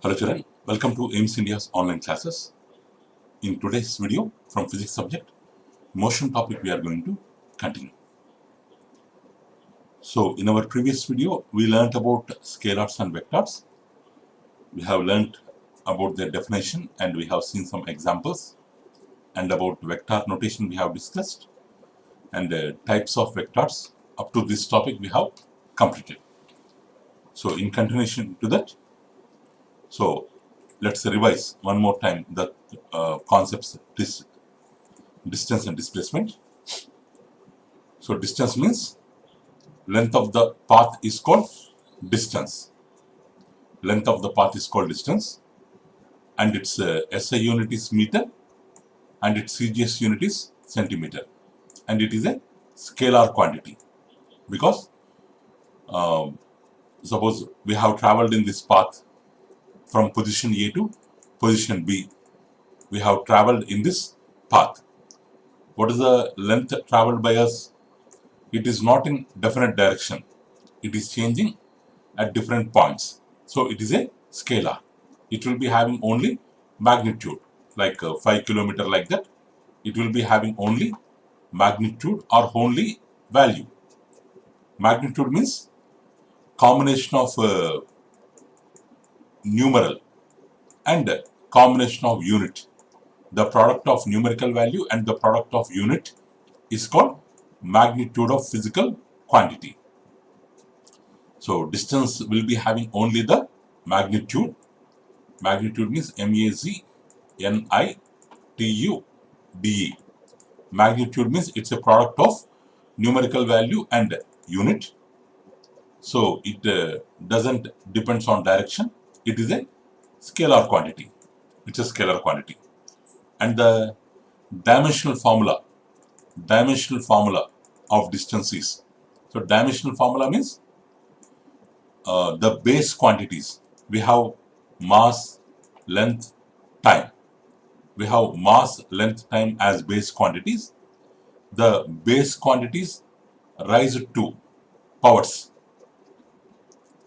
Hello children, welcome to AIMS India's online classes. In today's video from physics subject, motion topic we are going to continue. So in our previous video, we learnt about scalars and vectors. We have learnt about their definition and we have seen some examples, and about vector notation we have discussed, and types of vectors. Up to this topic we have completed. So in continuation to that, so let's revise one more time the concepts, distance and displacement. So distance means length of the path is called distance. Length of the path is called distance, and its SI unit is meter, and its CGS unit is centimeter, and it is a scalar quantity because suppose we have traveled in this path from position A to position B. We have traveled in this path. What is the length traveled by us? It is not in definite direction. It is changing at different points. So it is a scalar. It will be having only magnitude, like 5 kilometer like that. It will be having only magnitude or only value. Magnitude means combination of numeral and combination of unit. The product of numerical value and the product of unit is called magnitude of physical quantity. So distance will be having only the magnitude. Magnitude means M-A-G-N-I-T-U-D-E. Magnitude means it's a product of numerical value and unit. So it doesn't depends on direction. It is a scalar quantity. It's a scalar quantity. And the dimensional formula of distance is, so dimensional formula means the base quantities. We have mass, length, time. We have mass, length, time as base quantities. The base quantities rise to powers.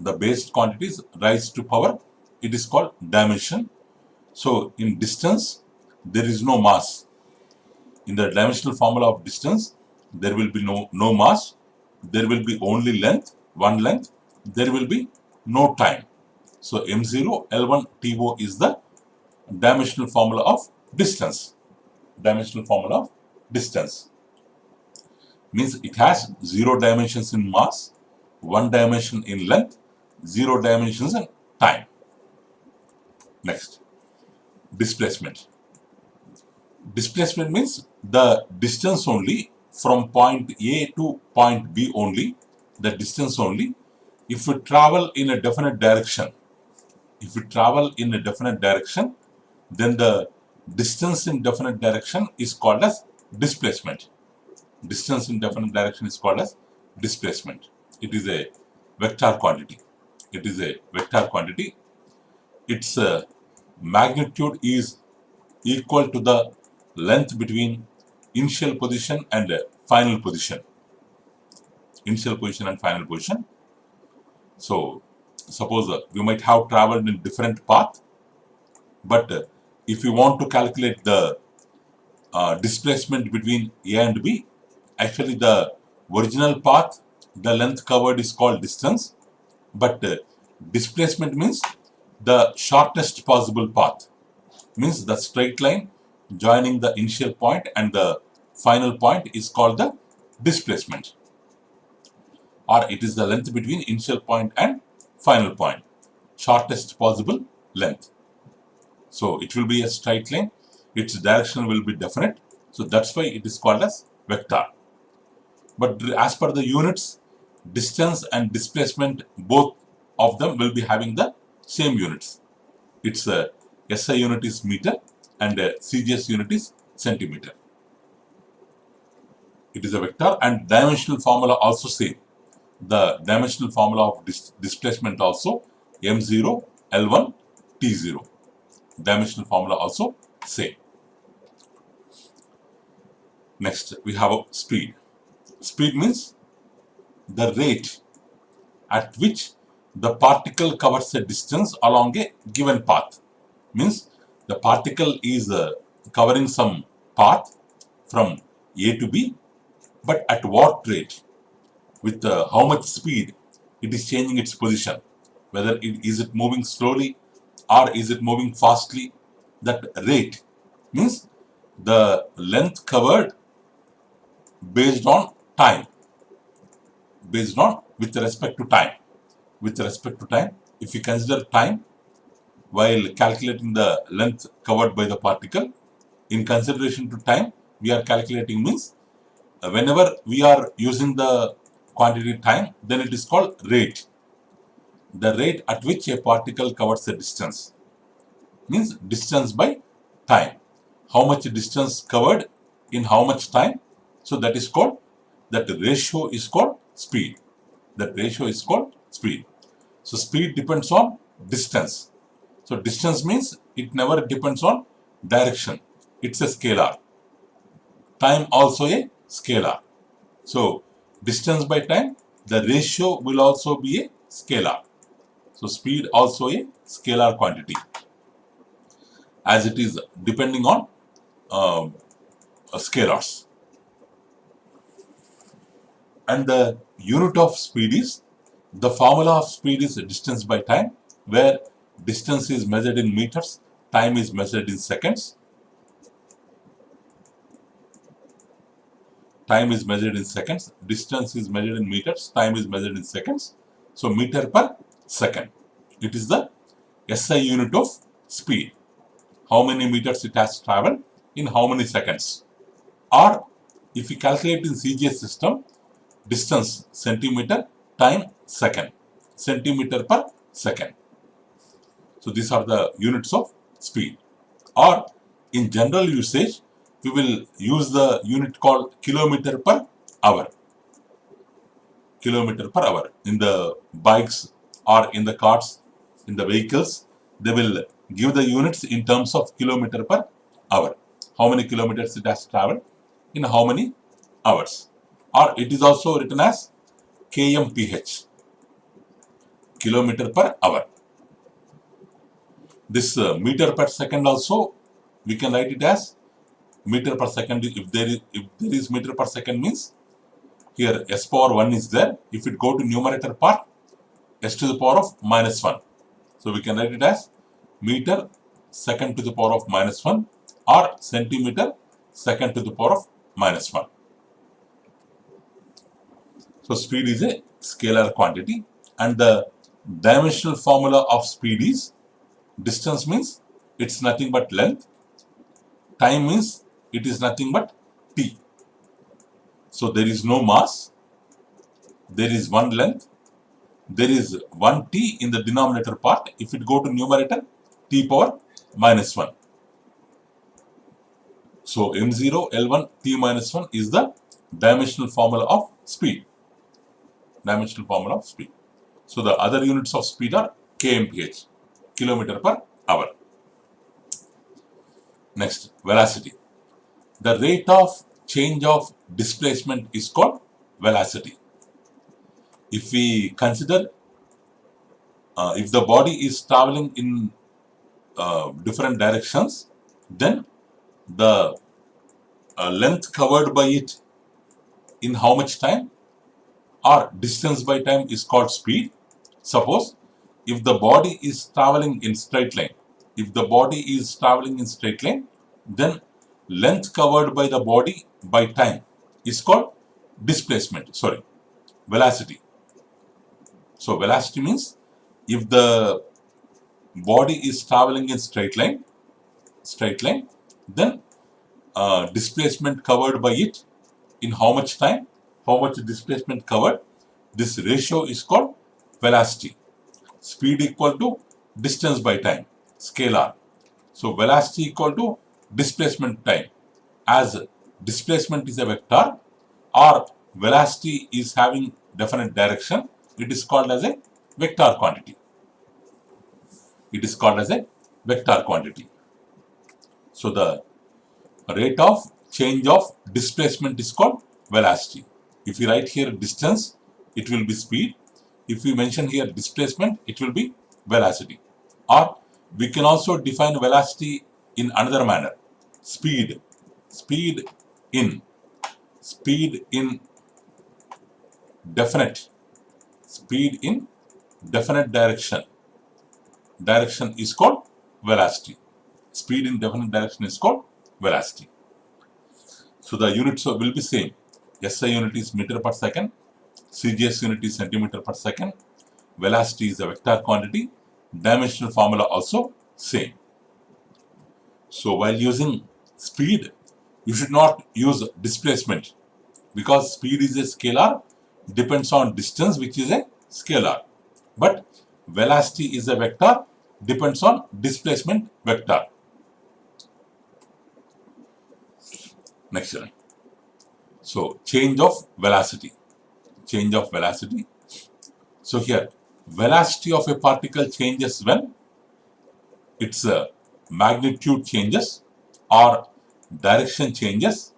The base quantities rise to power. It is called dimension. So in distance, there is no mass. In the dimensional formula of distance, there will be no mass. There will be only length, one length. There will be no time. So M0 L1 TO is the dimensional formula of distance. Dimensional formula of distance means it has 0 dimensions in mass, 1 dimension in length, 0 dimensions in time. Next, displacement. Displacement means the distance only from point A to point B only, the distance only. If we travel in a definite direction, then the distance in definite direction is called as displacement. Distance in definite direction is called as displacement. It is a vector quantity. Its magnitude is equal to the length between initial position and final position. So suppose we might have traveled in different path, but if you want to calculate the displacement between A and B, actually the original path, the length covered is called distance, but displacement means the shortest possible path, means the straight line joining the initial point and the final point is called the displacement, or it is the length between initial point and final point, shortest possible length. So it will be a straight line, its direction will be definite, so that's why it is called as vector. But as per the units, distance and displacement, both of them will be having the same units. Its SI unit is meter and CGS unit is centimeter. It is a vector, and dimensional formula also same. The dimensional formula of displacement also M0 L1 T0. Dimensional formula also same. Next, we have speed. Speed means the rate at which the particle covers a distance along a given path. Means the particle is covering some path from A to B, but at what rate, with how much speed it is changing its position, whether is it moving slowly or is it moving fastly. That rate means the length covered based on time, based on with respect to time. With respect to time, if you consider time while calculating the length covered by the particle, in consideration to time, we are calculating means whenever we are using the quantity time, then it is called rate. The rate at which a particle covers a distance means distance by time. How much distance covered in how much time? So that is called, that ratio is called speed. That ratio is called speed. So speed depends on distance. So distance means it never depends on direction. It's a scalar. Time also a scalar. So distance by time, the ratio will also be a scalar. So speed also a scalar quantity, as it is depending on scalars. And the unit of speed is, the formula of speed is distance by time, where distance is measured in meters, time is measured in seconds. Time is measured in seconds, distance is measured in meters, time is measured in seconds. So meter per second. It is the SI unit of speed. How many meters it has traveled in how many seconds. Or if we calculate in CGS system, distance centimeter, time second, centimeter per second. So these are the units of speed. Or in general usage, we will use the unit called kilometer per hour. Kilometer per hour. In the bikes or in the cars, in the vehicles, they will give the units in terms of kilometer per hour. How many kilometers it has traveled in how many hours. Or it is also written as kmph, kilometer per hour. This meter per second also, we can write it as meter per second. If there is meter per second means, here s power 1 is there. If it go to numerator part, s to the power of minus 1. So we can write it as meter second to the power of minus 1 or centimeter second to the power of minus 1. So speed is a scalar quantity, and the dimensional formula of speed is, distance means it's nothing but length, time means it is nothing but t. So there is no mass, there is one length, there is one t in the denominator part. If it go to numerator, t power minus 1. So m0 L1 t minus 1 is the dimensional formula of speed. Dimensional formula of speed. So the other units of speed are kmph, kilometer per hour. Next, velocity. The rate of change of displacement is called velocity. If we consider, if the body is traveling in different directions, then the length covered by it in how much time or distance by time is called speed. Suppose if the body is traveling in straight line, then length covered by the body by time is called displacement, velocity. So velocity means if the body is traveling in straight line, then displacement covered by it in how much time, how much displacement covered, this ratio is called velocity. Speed equal to distance by time, scalar. So velocity equal to displacement time. As displacement is a vector or velocity is having definite direction, it is called as a vector quantity. It is called as a vector quantity. So the rate of change of displacement is called velocity. If you write here distance, it will be speed. If we mention here displacement, it will be velocity. Or we can also define velocity in another manner. Speed. Speed in definite. Speed in definite direction. Direction is called velocity. Speed in definite direction is called velocity. So the units will be same. SI unit is meter per second. CGS unit is centimeter per second. Velocity is a vector quantity. Dimensional formula also same. So while using speed, you should not use displacement, because speed is a scalar, depends on distance, which is a scalar. But velocity is a vector, depends on displacement vector. Next one. So change of velocity. Change of velocity. So here, velocity of a particle changes when its magnitude changes, or direction changes,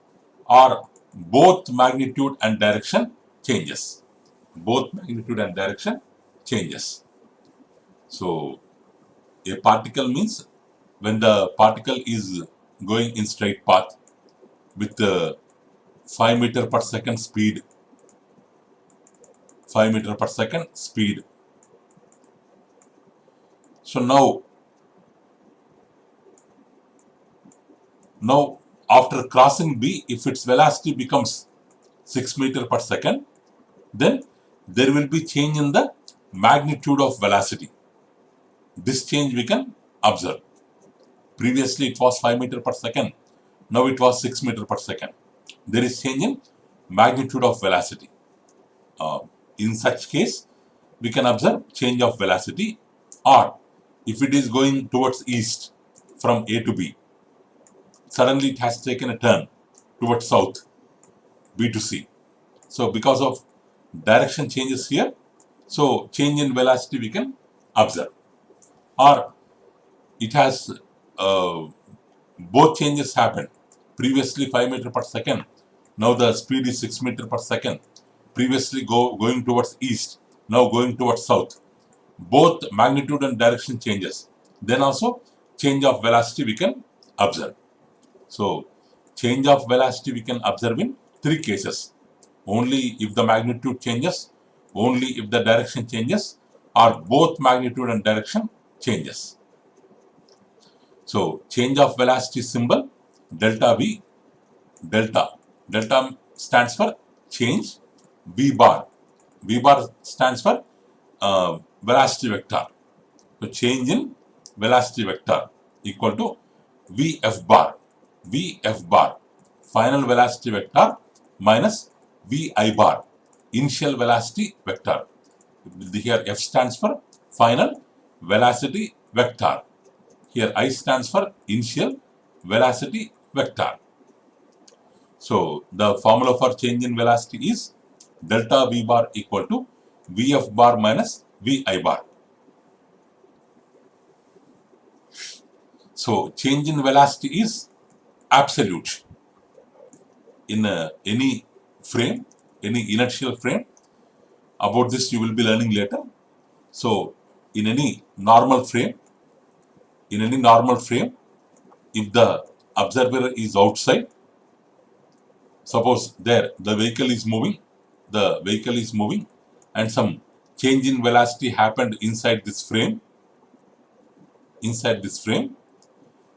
or both magnitude and direction changes. Both magnitude and direction changes. So a particle means when the particle is going in straight path with 5 meter per second speed. 5 meter per second speed. So now after crossing B, if its velocity becomes 6 meter per second, then there will be change in the magnitude of velocity. This change we can observe. Previously it was 5 meter per second. Now it was 6 meter per second. There is change in magnitude of velocity. In such case, we can observe change of velocity. Or if it is going towards east from A to B, suddenly it has taken a turn towards south, B to C. So because of direction changes here, so change in velocity we can observe. Or it has both changes happen. Previously 5 meter per second, now the speed is 6 meter per second. Previously going towards east, now going towards south. Both magnitude and direction changes. Then also change of velocity we can observe. So change of velocity we can observe in 3 cases. Only if the magnitude changes, only if the direction changes, or both magnitude and direction changes. So change of velocity symbol delta V. Delta stands for change. V bar stands for velocity vector. So change in velocity vector equal to Vf bar. Vf bar, final velocity vector, minus Vi bar, initial velocity vector. Here F stands for final velocity vector. Here I stands for initial velocity vector. So the formula for change in velocity is delta V bar equal to Vf bar minus Vi bar. So change in velocity is absolute in any frame, any inertial frame. About this you will be learning later. So in any normal frame, if the observer is outside, suppose there the vehicle is moving, and some change in velocity happened inside this frame.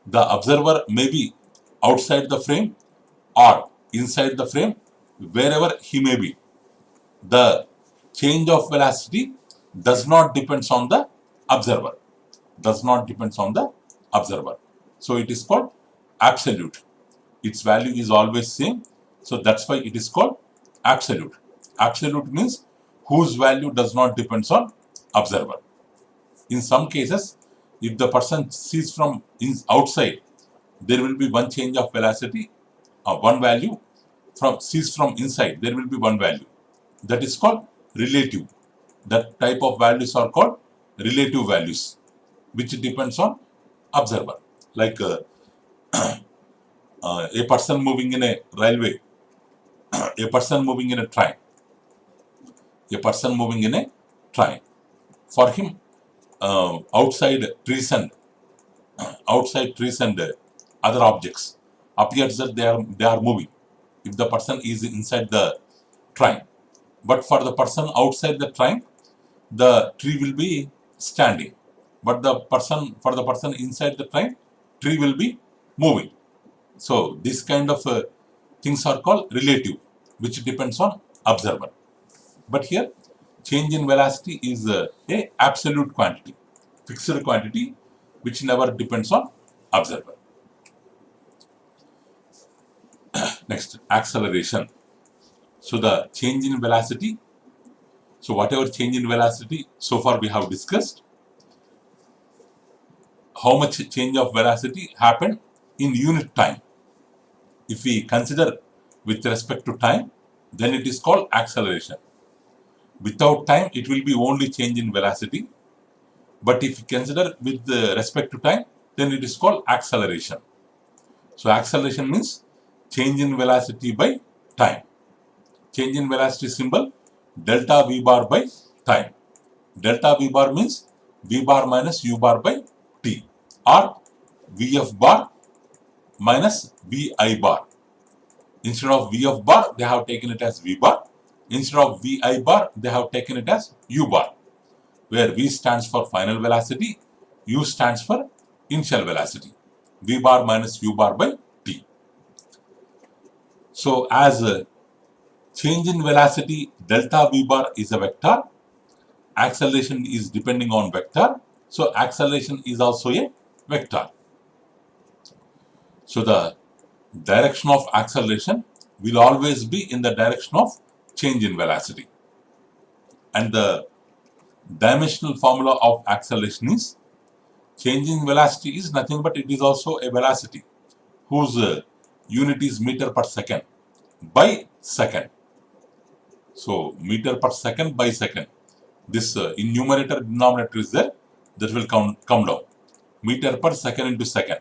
The observer may be outside the frame or inside the frame, wherever he may be. The change of velocity does not depend on the observer. So it is called absolute. Its value is always same. So that's why it is called absolute. Absolute means whose value does not depend on observer. In some cases, if the person sees from outside, there will be one change of velocity, one value. Sees from inside, there will be one value. That is called relative. That type of values are called relative values, which depends on observer. Like a person moving in a railway, a person moving in a train, a person moving in a train. For him, outside trees and other objects appears that they are moving if the person is inside the train. But for the person outside the train, the tree will be standing. But for the person inside the train, tree will be moving. So this kind of things are called relative, which depends on observer. But here, change in velocity is a absolute quantity, fixed quantity, which never depends on observer. Next, acceleration. So the change in velocity. So whatever change in velocity so far we have discussed, how much change of velocity happened in unit time. If we consider with respect to time, then it is called acceleration. Without time, it will be only change in velocity. But if you consider with respect to time, then it is called acceleration. So acceleration means change in velocity by time. Change in velocity symbol delta v bar by time. Delta v bar means v bar minus u bar by t, or vf bar minus vi bar. Instead of vf bar, they have taken it as v bar. Instead of vi bar, they have taken it as u bar, where v stands for final velocity, u stands for initial velocity. V bar minus u bar by t. So as change in velocity delta v bar is a vector, acceleration is depending on vector, so acceleration is also a vector. So the direction of acceleration will always be in the direction of change in velocity. And the dimensional formula of acceleration is change in velocity is nothing but it is also a velocity whose unit is meter per second by second. So meter per second by second. This in numerator denominator is there, that will come down. Meter per second into second,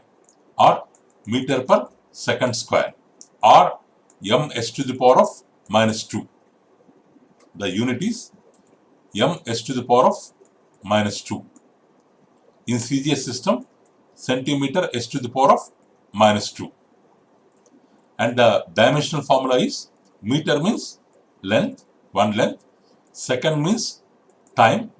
or meter per second square, or ms to the power of minus 2. The unit is ms to the power of minus 2. In CGS system, centimeter s to the power of minus 2. And the dimensional formula is meter means length, one length, second means time,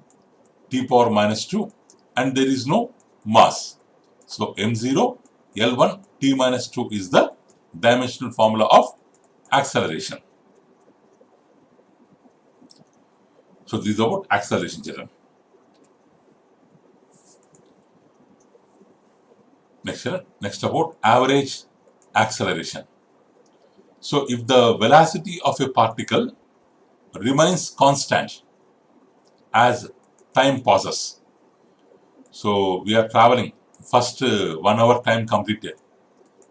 t power minus 2, and there is no mass. So m0, L1, t minus 2 is the dimensional formula of acceleration. So this is about acceleration, children. Next about average acceleration. So if the velocity of a particle remains constant as time passes, so we are traveling, first 1 hour time completed,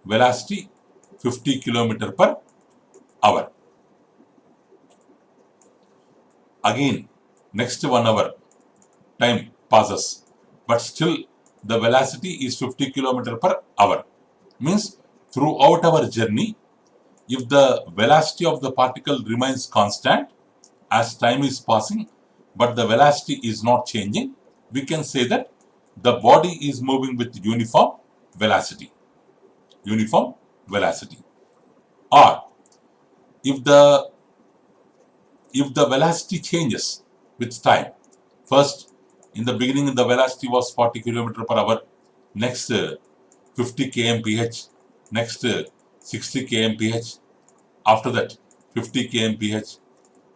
velocity 50 km per hour. Again, next 1 hour time passes, but still the velocity is 50 km per hour. Means throughout our journey, if the velocity of the particle remains constant as time is passing, but the velocity is not changing, we can say that the body is moving with uniform velocity. Uniform velocity. Or if the velocity changes with time, first in the beginning the velocity was 40 km per hour, next 50 kmph, next 60 kmph, after that 50 kmph,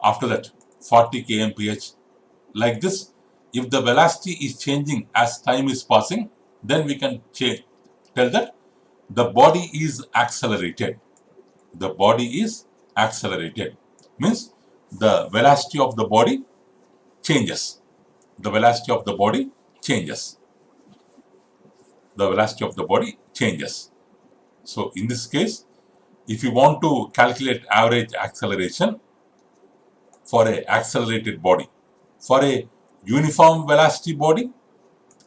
after that 40 kmph. Like this, if the velocity is changing as time is passing, then we can tell that the body is accelerated. The body is accelerated. Means the velocity of the body changes. The velocity of the body changes. The velocity of the body changes. So in this case, if you want to calculate average acceleration for a accelerated body, for a uniform velocity body,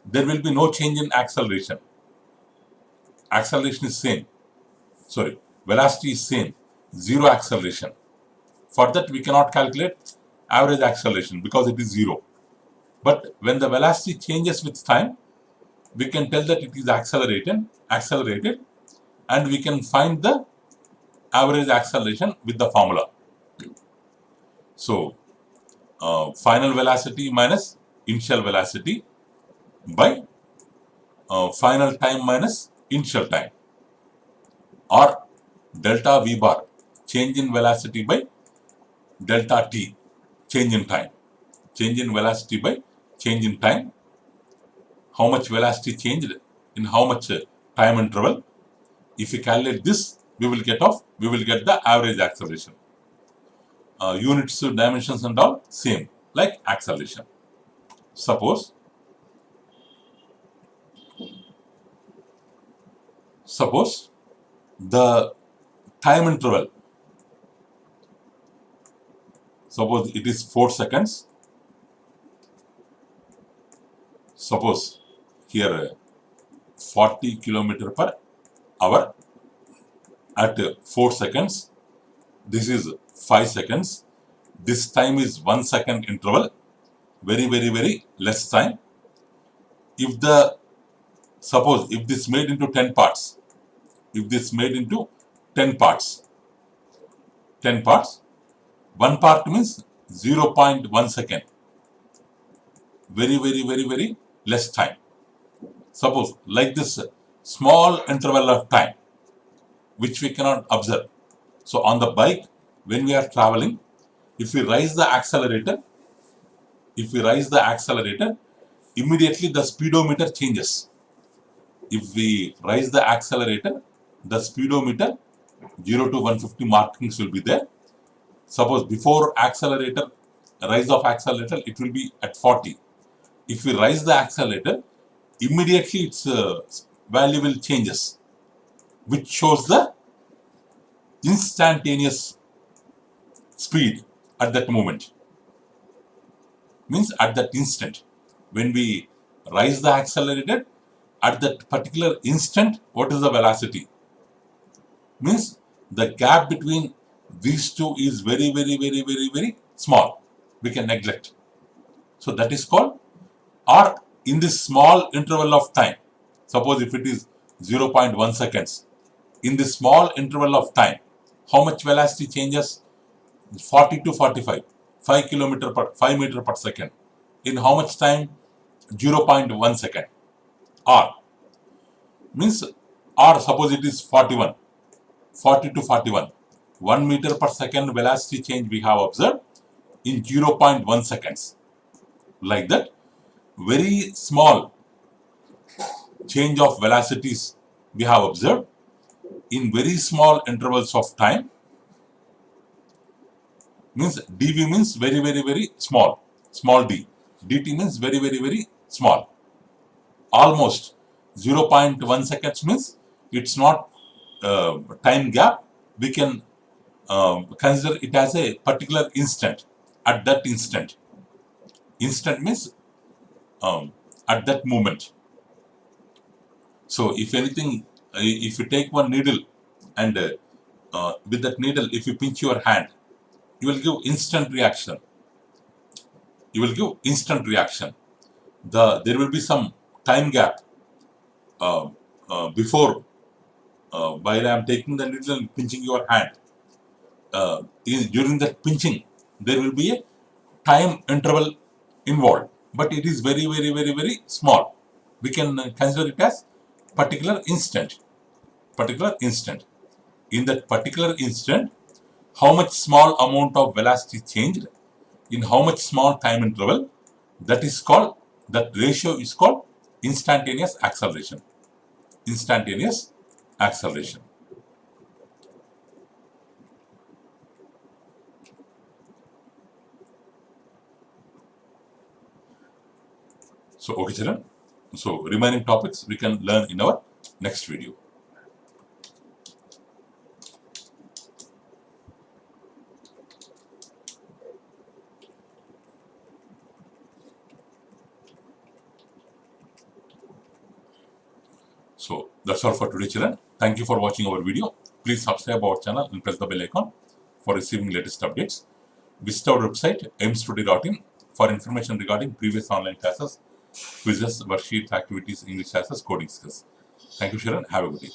there will be no change in acceleration. Acceleration is same. Sorry, velocity is same. Zero acceleration. For that, we cannot calculate average acceleration because it is zero. But when the velocity changes with time, we can tell that it is accelerated, and we can find the average acceleration with the formula. So, final velocity minus initial velocity by final time minus initial time, or delta v bar, change in velocity by delta t, change in time. Change in velocity by change in time. How much velocity changed in how much time interval? If we calculate this, we will get the average acceleration. Units, dimensions and all same like acceleration. Suppose the time interval, suppose it is 4 seconds. Suppose here 40 km per hour at 4 seconds. This is 5 seconds. This time is 1 second interval. Very less time. If this made into 10 parts, 10 parts, one part means 0.1 second. Very less time. Suppose like this small interval of time, which we cannot observe. So on the bike, when we are traveling, if we raise the accelerator, immediately the speedometer changes. If we raise the accelerator, the speedometer 0 to 150 markings will be there. Suppose before rise of accelerator, it will be at 40. If we raise the accelerator, immediately its value will changes, which shows the instantaneous speed at that moment. Means at that instant, when we raise the accelerator, at that particular instant, what is the velocity? Means the gap between these two is very small. We can neglect. So that is called, or in this small interval of time, suppose if it is 0.1 seconds, in this small interval of time, how much velocity changes? 40 to 45, 5 meter per second. In how much time? 0.1 second. Or means, or suppose it is 40 to 41, 1 meter per second velocity change we have observed in 0.1 seconds. Like that, very small change of velocities we have observed in very small intervals of time. Means dv means very small d. dt means very small. Almost 0.1 seconds means it's not time gap. We can consider it as a particular instant. At that instant. Instant means at that moment. So if anything, if you take one needle and with that needle, if you pinch your hand, you will give instant reaction. There will be some time gap before while I am taking the needle and pinching your hand. During that pinching, there will be a time interval involved, but it is very small. We can consider it as particular instant. In that particular instant, how much small amount of velocity changed in how much small time interval, that ratio is called instantaneous acceleration. So okay children, so remaining topics we can learn in our next video. So that's all for today children. Thank you for watching our video. Please subscribe our channel and press the bell icon for receiving latest updates. Visit our website aimstudy.in for information regarding previous online classes, quizzes, worksheets, activities, English classes, coding skills. Thank you, Sharon. Have a good day.